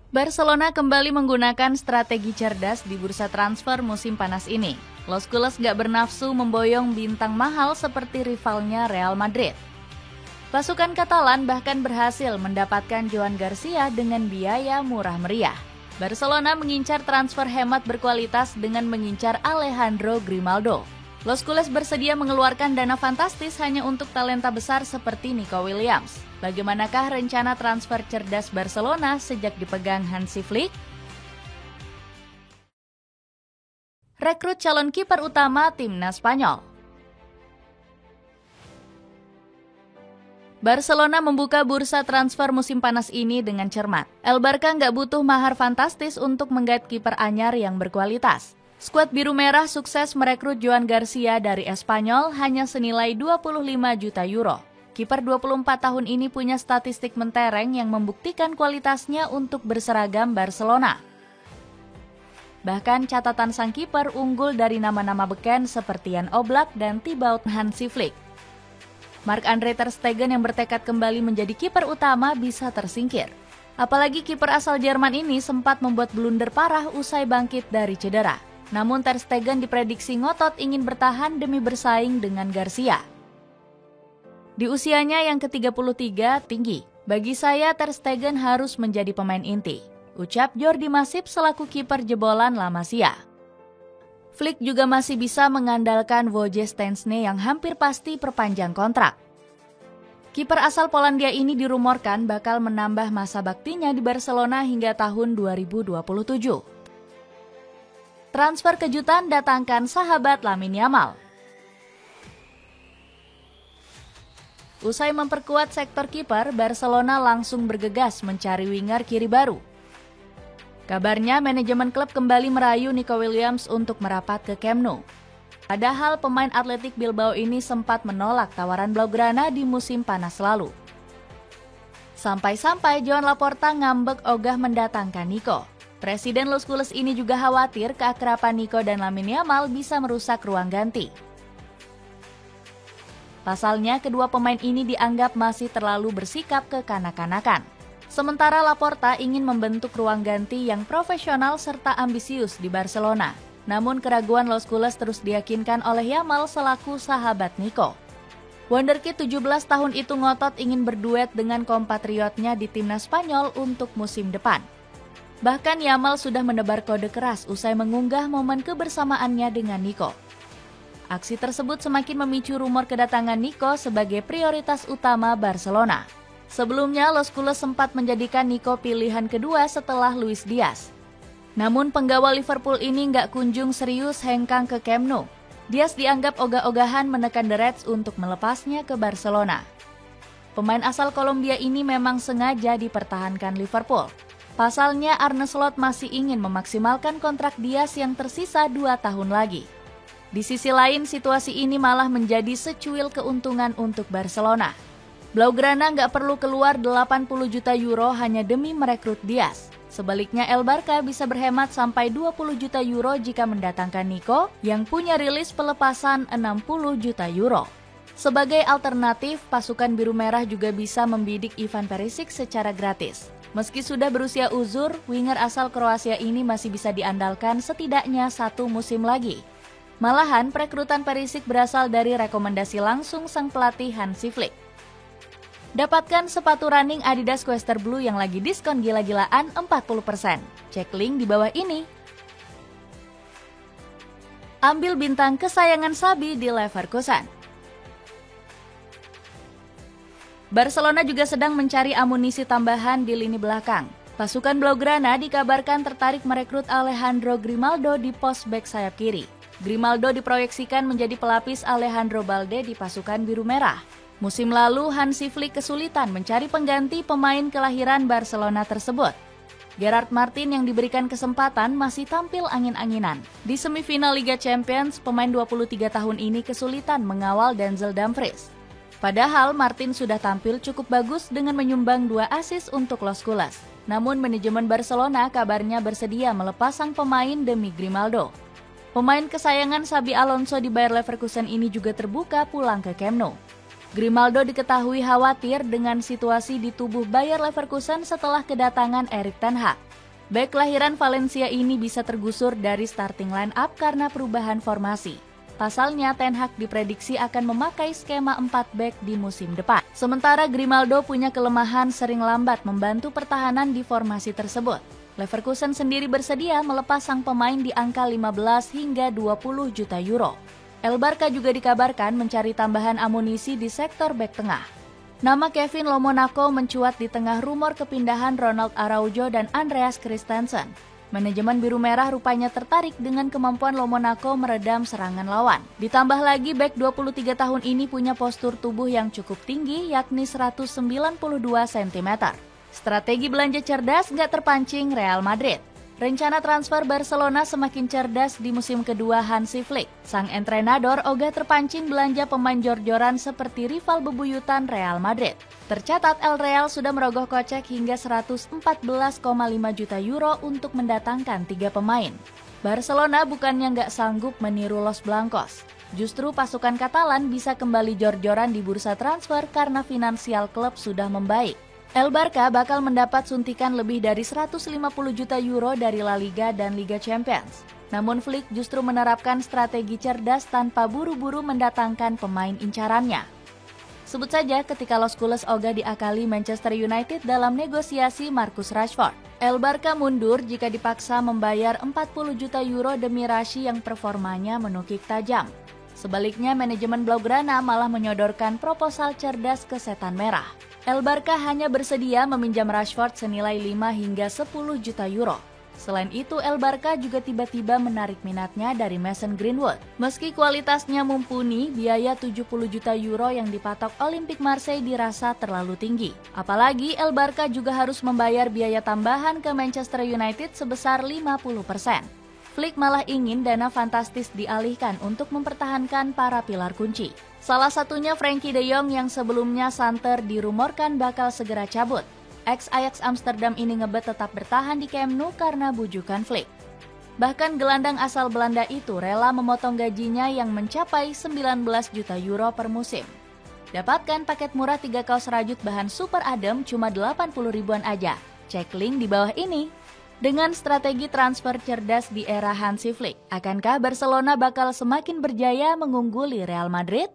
Barcelona kembali menggunakan strategi cerdas di bursa transfer musim panas ini. Los Culés gak bernafsu memboyong bintang mahal seperti rivalnya Real Madrid. Pasukan Katalan bahkan berhasil mendapatkan Joan Garcia dengan biaya murah meriah. Barcelona mengincar transfer hemat berkualitas dengan mengincar Alejandro Grimaldo. Los Culés bersedia mengeluarkan dana fantastis hanya untuk talenta besar seperti Nico Williams. Bagaimanakah rencana transfer cerdas Barcelona sejak dipegang Hansi Flick? Rekrut calon kiper utama timnas Spanyol. Barcelona membuka bursa transfer musim panas ini dengan cermat. El Barca nggak butuh mahar fantastis untuk menggait kiper anyar yang berkualitas. Skuad biru merah sukses merekrut Joan Garcia dari Espanyol hanya senilai 25 juta euro. Kiper 24 tahun ini punya statistik mentereng yang membuktikan kualitasnya untuk berseragam Barcelona. Bahkan catatan sang kiper unggul dari nama-nama beken seperti Jan Oblak dan Thibaut Hansi Flick. Marc-Andre ter Stegen yang bertekad kembali menjadi kiper utama bisa tersingkir. Apalagi kiper asal Jerman ini sempat membuat blunder parah usai bangkit dari cedera. Namun ter Stegen diprediksi ngotot ingin bertahan demi bersaing dengan Garcia. Di usianya yang ke-33 tinggi, bagi saya ter Stegen harus menjadi pemain inti, ucap Jordi Masip selaku kiper jebolan La Masia. Flick juga masih bisa mengandalkan Wojciech Szczęsny yang hampir pasti perpanjang kontrak. Kiper asal Polandia ini dirumorkan bakal menambah masa baktinya di Barcelona hingga tahun 2027. Transfer kejutan datangkan sahabat Lamine Yamal. Usai memperkuat sektor kiper, Barcelona langsung bergegas mencari winger kiri baru. Kabarnya manajemen klub kembali merayu Nico Williams untuk merapat ke Camp Nou. Padahal pemain Athletic Bilbao ini sempat menolak tawaran Blaugrana di musim panas lalu. Sampai-sampai Joan Laporta ngambek ogah mendatangkan Nico. Presiden Los Culés ini juga khawatir keakraban Nico dan Lamine Yamal bisa merusak ruang ganti. Pasalnya, kedua pemain ini dianggap masih terlalu bersikap kekanak-kanakan. Sementara Laporta ingin membentuk ruang ganti yang profesional serta ambisius di Barcelona. Namun keraguan Los Culés terus diyakinkan oleh Yamal selaku sahabat Nico. Wonderkid 17 tahun itu ngotot ingin berduet dengan kompatriotnya di timnas Spanyol untuk musim depan. Bahkan Yamal sudah menebar kode keras usai mengunggah momen kebersamaannya dengan Nico. Aksi tersebut semakin memicu rumor kedatangan Nico sebagai prioritas utama Barcelona. Sebelumnya, Los Culés sempat menjadikan Nico pilihan kedua setelah Luis Diaz. Namun penggawa Liverpool ini nggak kunjung serius hengkang ke Camp Nou. Diaz dianggap ogah-ogahan menekan The Reds untuk melepasnya ke Barcelona. Pemain asal Kolombia ini memang sengaja dipertahankan Liverpool. Pasalnya Arne Slot masih ingin memaksimalkan kontrak Diaz yang tersisa 2 tahun lagi. Di sisi lain, situasi ini malah menjadi secuil keuntungan untuk Barcelona. Blaugrana nggak perlu keluar 80 juta euro hanya demi merekrut Diaz. Sebaliknya El Barca bisa berhemat sampai 20 juta euro jika mendatangkan Nico yang punya rilis pelepasan 60 juta euro. Sebagai alternatif, pasukan biru merah juga bisa membidik Ivan Perisic secara gratis. Meski sudah berusia uzur, winger asal Kroasia ini masih bisa diandalkan setidaknya 1 musim lagi. Malahan, perekrutan Perisic berasal dari rekomendasi langsung sang pelatih Hansi Flick. Dapatkan sepatu running Adidas Quester Blue yang lagi diskon gila-gilaan 40%. Cek link di bawah ini. Ambil bintang kesayangan Sabi di Leverkusen. Barcelona juga sedang mencari amunisi tambahan di lini belakang. Pasukan Blaugrana dikabarkan tertarik merekrut Alejandro Grimaldo di pos bek sayap kiri. Grimaldo diproyeksikan menjadi pelapis Alejandro Balde di pasukan biru merah. Musim lalu, Hansi Flick kesulitan mencari pengganti pemain kelahiran Barcelona tersebut. Gerard Martin yang diberikan kesempatan masih tampil angin-anginan. Di semifinal Liga Champions, pemain 23 tahun ini kesulitan mengawal Denzel Dumfries. Padahal Martin sudah tampil cukup bagus dengan menyumbang 2 assist untuk Los Culés. Namun manajemen Barcelona kabarnya bersedia melepas sang pemain demi Grimaldo. Pemain kesayangan Xabi Alonso di Bayer Leverkusen ini juga terbuka pulang ke Camp Nou. Grimaldo diketahui khawatir dengan situasi di tubuh Bayer Leverkusen setelah kedatangan Erik ten Hag. Bek kelahiran Valencia ini bisa tergusur dari starting line up karena perubahan formasi. Pasalnya, Ten Hag diprediksi akan memakai skema 4 bek di musim depan. Sementara Grimaldo punya kelemahan sering lambat membantu pertahanan di formasi tersebut. Leverkusen sendiri bersedia melepas sang pemain di angka 15 hingga 20 juta euro. El Barca juga dikabarkan mencari tambahan amunisi di sektor bek tengah. Nama Kevin Lomonaco mencuat di tengah rumor kepindahan Ronald Araujo dan Andreas Christensen. Manajemen biru merah rupanya tertarik dengan kemampuan Lomonaco meredam serangan lawan. Ditambah lagi bek 23 tahun ini punya postur tubuh yang cukup tinggi, yakni 192 cm. Strategi belanja cerdas gak terpancing Real Madrid. Rencana transfer Barcelona semakin cerdas di musim kedua Hansi Flick. Sang entrenador ogah terpancing belanja pemain jor-joran seperti rival bebuyutan Real Madrid. Tercatat El Real sudah merogoh kocek hingga 114,5 juta euro untuk mendatangkan 3 pemain. Barcelona bukannya nggak sanggup meniru Los Blancos. Justru pasukan Katalan bisa kembali jor-joran di bursa transfer karena finansial klub sudah membaik. El Barca bakal mendapat suntikan lebih dari 150 juta euro dari La Liga dan Liga Champions. Namun Flick justru menerapkan strategi cerdas tanpa buru-buru mendatangkan pemain incarannya. Sebut saja ketika Los Culés ogah diakali Manchester United dalam negosiasi Marcus Rashford. El Barca mundur jika dipaksa membayar 40 juta euro demi Rashi yang performanya menukik tajam. Sebaliknya, manajemen Blaugrana malah menyodorkan proposal cerdas ke setan merah. El Barca hanya bersedia meminjam Rashford senilai 5 hingga 10 juta euro. Selain itu, El Barca juga tiba-tiba menarik minatnya dari Mason Greenwood. Meski kualitasnya mumpuni, biaya 70 juta euro yang dipatok Olympique Marseille dirasa terlalu tinggi. Apalagi El Barca juga harus membayar biaya tambahan ke Manchester United sebesar 50%. Flick malah ingin dana fantastis dialihkan untuk mempertahankan para pilar kunci. Salah satunya Frenkie de Jong yang sebelumnya santer dirumorkan bakal segera cabut. Ex-Ajax Amsterdam ini ngebet tetap bertahan di Camp Nou karena bujukan Flick. Bahkan gelandang asal Belanda itu rela memotong gajinya yang mencapai 19 juta euro per musim. Dapatkan paket murah 3 kaos rajut bahan super adem cuma 80 ribuan aja. Cek link di bawah ini. Dengan strategi transfer cerdas di era Hansi Flick, akankah Barcelona bakal semakin berjaya mengungguli Real Madrid?